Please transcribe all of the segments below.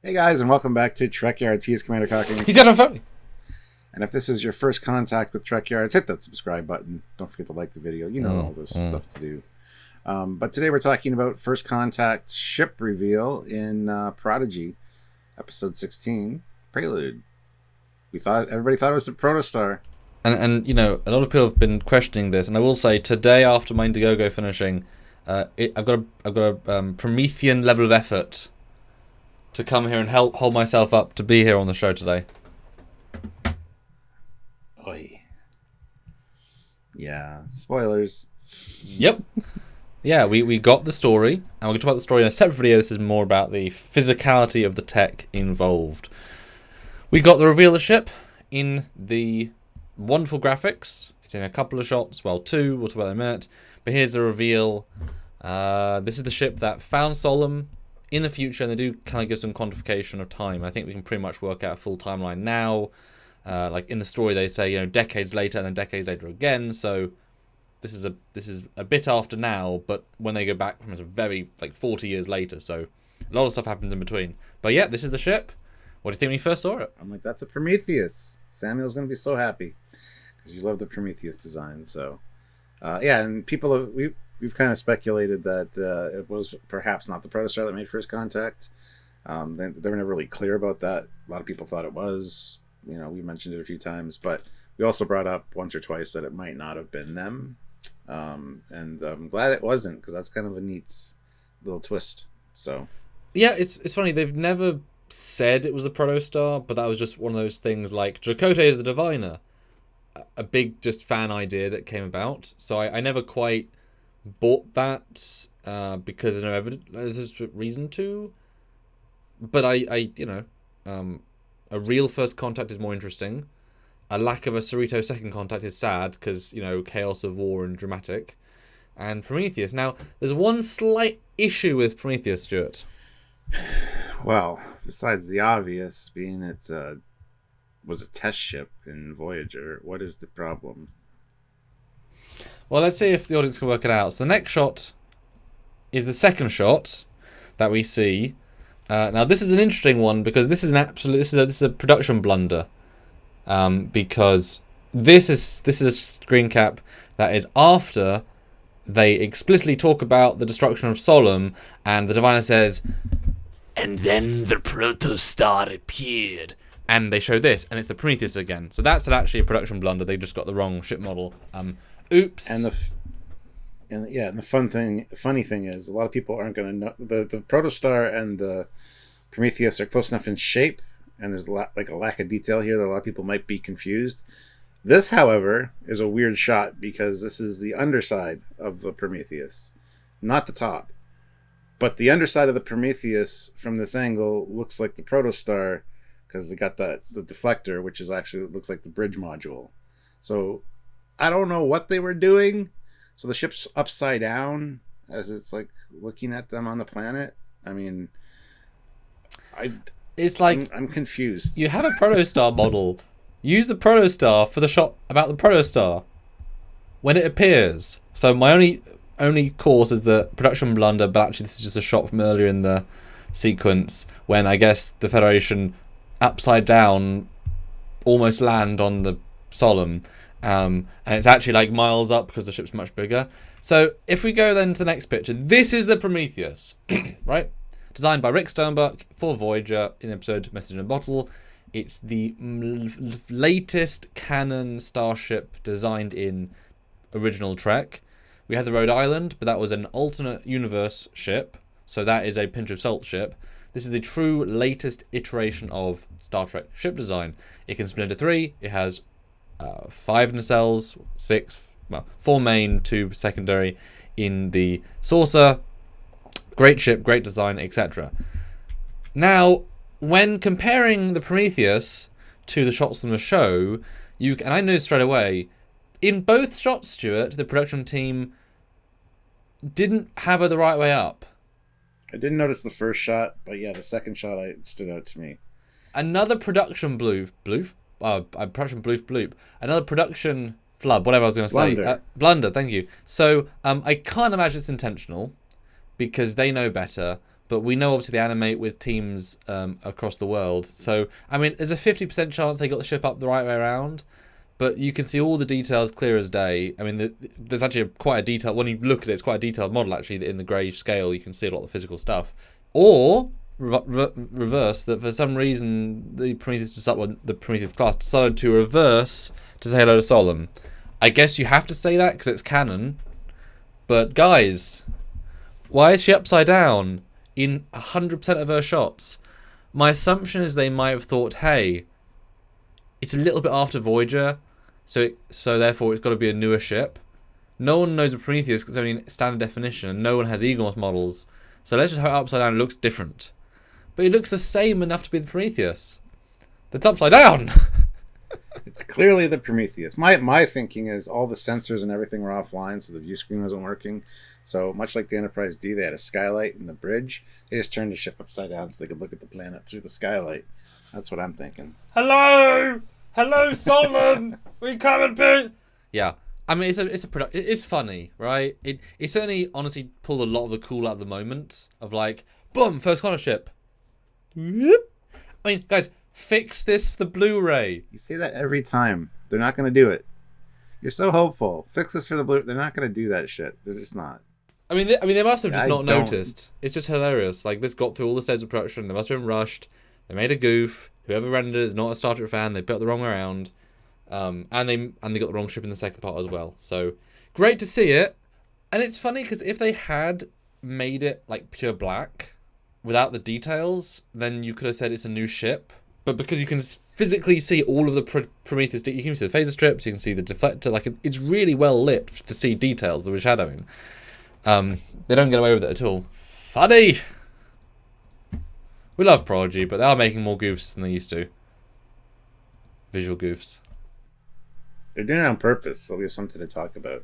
Hey guys, and welcome back to Trekyards. He is Commander Cockings. He's got a phone. And if this is your first contact with Trekyards, hit that subscribe button. Don't forget to like the video. You know all those stuff to do. But today we're talking about First Contact ship reveal in Prodigy, episode 16, Prelude. Everybody thought it was the Protostar. And you know, a lot of people have been questioning this, and I will say today after my Indiegogo finishing, I've got a Promethean level of effort to come here and help hold myself up to be here on the show today. Oi. Yeah, spoilers. Yep. Yeah, we got the story, and we're going to talk about the story in a separate video. This is more about the physicality of the tech involved. We got the reveal of the ship in the wonderful graphics. It's in a couple of shots, well, two, we'll talk about that in a minute. But here's the reveal. This is the ship that found Solum in the future, and they do kind of give some quantification of time. I think we can pretty much work out a full timeline now. Like in the story, they say, you know, decades later and then decades later again. So this is a bit after now, but when they go back from, it's a very 40 years later. So a lot of stuff happens in between. But yeah, this is the ship. What do you think when you first saw it? I'm like, that's a Prometheus. Samuel's going to be so happy because you love the Prometheus design. So yeah, and we've kind of speculated that it was perhaps not the Protostar that made First Contact. They were never really clear about that. A lot of people thought it was. You know, we mentioned it a few times, but we also brought up once or twice that it might not have been them. And I'm glad it wasn't, because that's kind of a neat little twist. So yeah, it's funny. They've never said it was the Protostar, but that was just one of those things like Dracote is the Diviner. A big just fan idea that came about. So I never quite bought that because there's no evidence, there's a reason to. But I a real First Contact is more interesting. A lack of a Cerrito Second Contact is sad because, you know, chaos of war and dramatic. And Prometheus. Now, there's one slight issue with Prometheus, Stuart. Well, besides the obvious, being it was a test ship in Voyager, what is the problem? Well, let's see if the audience can work it out. So the next shot is the second shot that we see. Now this is an interesting one because this is a production blunder. Because this is a screen cap that is after they explicitly talk about the destruction of Solum, and the Diviner says, "And then the Protostar appeared." And they show this, and it's the Prometheus again. So that's actually a production blunder. They just got the wrong ship model. Oops. And the funny thing is, a lot of people aren't going to know the Protostar and the Prometheus are close enough in shape, and there's a lack of detail here that a lot of people might be confused. This, however, is a weird shot because this is the underside of the Prometheus, not the top. But the underside of the Prometheus from this angle looks like the Protostar because they got the deflector, which is actually looks like the bridge module. So I don't know what they were doing. So the ship's upside down as it's like looking at them on the planet. I mean, it's like I'm confused. You have a Protostar model. Use the Protostar for the shot about the Protostar when it appears. So my only cause is the production blunder, but actually this is just a shot from earlier in the sequence when I guess the Federation upside down almost land on the Solum. And it's actually like miles up because the ship's much bigger. So if we go then to the next picture, this is the Prometheus, right? Designed by Rick Sternbach for Voyager in the episode Message in a Bottle. It's the latest canon starship designed in original Trek. We had the Rhode Island, but that was an alternate universe ship. So that is a pinch of salt ship. This is the true latest iteration of Star Trek ship design. It can split into three. It has 5 nacelles, 4 main, 2 secondary in the saucer. Great ship, great design, etc. Now, when comparing the Prometheus to the shots from the show, and I know straight away, in both shots, Stuart, the production team didn't have her the right way up. I didn't notice the first shot, but yeah, the second shot stood out to me. Another production bloop. Another production flub, whatever I was going to say. Blunder, thank you. So I can't imagine it's intentional because they know better. but we know obviously they animate with teams across the world. So, I mean, there's a 50% chance they got the ship up the right way around, but you can see all the details clear as day. I mean, there's actually quite a detailed, when you look at it, it's quite a detailed model actually. In the grey scale, you can see a lot of the physical stuff. Or reverse, that for some reason the Prometheus class decided to reverse to say hello to Solum. I guess you have to say that because it's canon. But guys, why is she upside down in 100% of her shots? My assumption is they might have thought, hey, it's a little bit after Voyager, so therefore it's got to be a newer ship. No one knows a Prometheus because it's only in standard definition, and no one has Eaglemoss models. So let's just have it upside down. It looks different, but it looks the same enough to be the Prometheus. That's upside down. It's clearly the Prometheus. My thinking is all the sensors and everything were offline, so the view screen wasn't working. So much like the Enterprise D, they had a skylight in the bridge. They just turned the ship upside down so they could look at the planet through the skylight. That's what I'm thinking. Hello, Solum. We come and pay. Yeah, I mean it's funny, right? It certainly honestly pulled a lot of the cool out of the moment of like, boom, first Connor ship. Whoop. I mean, guys, fix this for the Blu-ray. You say that every time. They're not going to do it. You're so hopeful. Fix this for the Blu-ray. They're not going to do that shit. They're just not. I mean, they must have just not noticed. It's just hilarious. Like, this got through all the stages of production. They must have been rushed. They made a goof. Whoever rendered it is not a Star Trek fan. They put it the wrong way around. And they got the wrong ship in the second part as well. So, great to see it. And it's funny because if they had made it like pure black without the details, then you could have said it's a new ship. But because you can physically see all of the Prometheus, you can see the phaser strips, you can see the deflector, like it's really well lit to see details that we're shadowing. They don't get away with it at all. Funny! We love Prodigy, but they are making more goofs than they used to. Visual goofs. They're doing it on purpose, so we have something to talk about.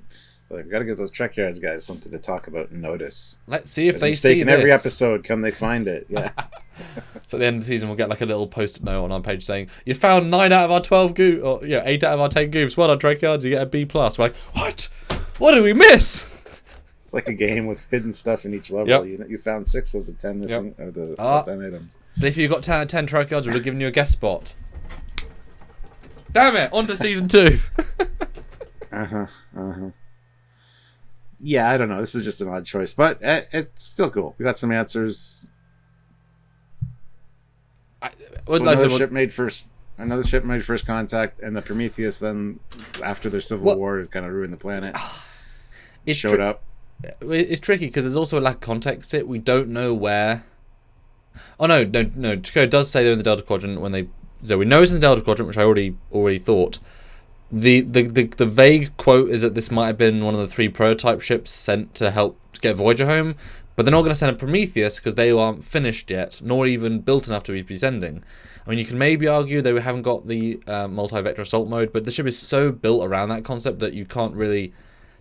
Like, we've got to give those Trekyards guys something to talk about and notice. Let's see if they see in this. Every episode, come they find it. Yeah. So at the end of the season, we'll get like a little post-it note on our page saying, "You found 9 out of our 12 goofs, or 8 out of our 10 goofs. Well done, Trekyards. You get a B+." We're like, what? What did we miss? It's like a game with hidden stuff in each level. Yep. You found 6 of the 10 missing, or the 10 items. But if you got 10 out of 10 Trekyards, we'd have given you a guest spot. Damn it! On to season 2. Yeah, I don't know. This is just an odd choice, but it's still cool. We got some answers. Another ship made first contact, and the Prometheus then, after their civil war, kind of ruined the planet. It showed up. It's tricky because there's also a lack of context to it. We don't know where. Oh no. Trekyard does say they're in the Delta Quadrant so we know it's in the Delta Quadrant, which I already thought. The vague quote is that this might have been one of the 3 prototype ships sent to help get Voyager home, but they're not going to send a Prometheus because they aren't finished yet, nor even built enough to be sending. I mean, you can maybe argue they haven't got the multi-vector assault mode, but the ship is so built around that concept that you can't really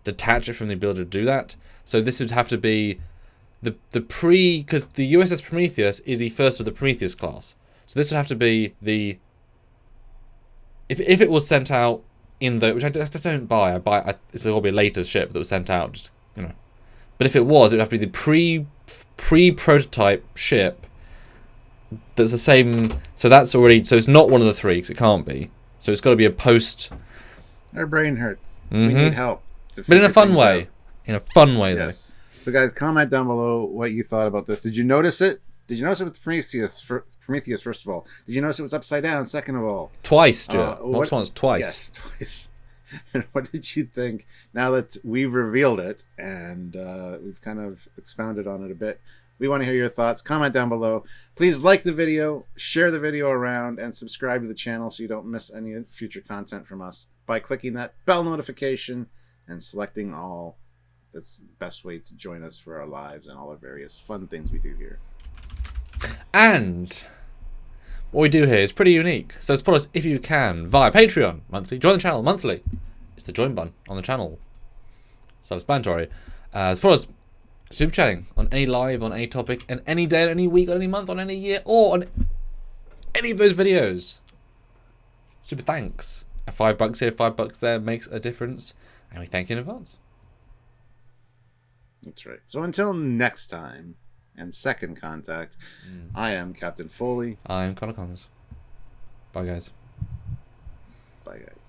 detach it from the ability to do that. So this would have to be because the USS Prometheus is the first of the Prometheus class. So this would have to be if it was sent out which I just don't buy. It's going to be a later ship that was sent out, just, But if it was, it would have to be the pre-prototype ship that's the same. So that's already. So it's not one of the 3 because it can't be. So it's got to be a post. Our brain hurts. We need help. But in a fun way. Out. In a fun way, yes. Though. So guys, comment down below what you thought about this. Did you notice it? Did you notice it with Prometheus, first of all? Did you notice it was upside down, second of all? Twice, Stuart. Not once, twice. Yes, twice. And what did you think now that we've revealed it and we've kind of expounded on it a bit? We want to hear your thoughts. Comment down below. Please like the video, share the video around, and subscribe to the channel so you don't miss any future content from us by clicking that bell notification and selecting all. That's the best way to join us for our lives and all our various fun things we do here. And what we do here is pretty unique. So support us if you can via Patreon monthly. Join the channel monthly. It's the join button on the channel. Self-explanatory. Support us super chatting on any live, on any topic, and any day, any week, on any month, on any year, or on any of those videos. Super thanks. $5 here, $5 there makes a difference. And we thank you in advance. That's right. So until next time. and Second Contact. I am Captain Foley. I'm Connor Connors. Bye, guys. Bye, guys.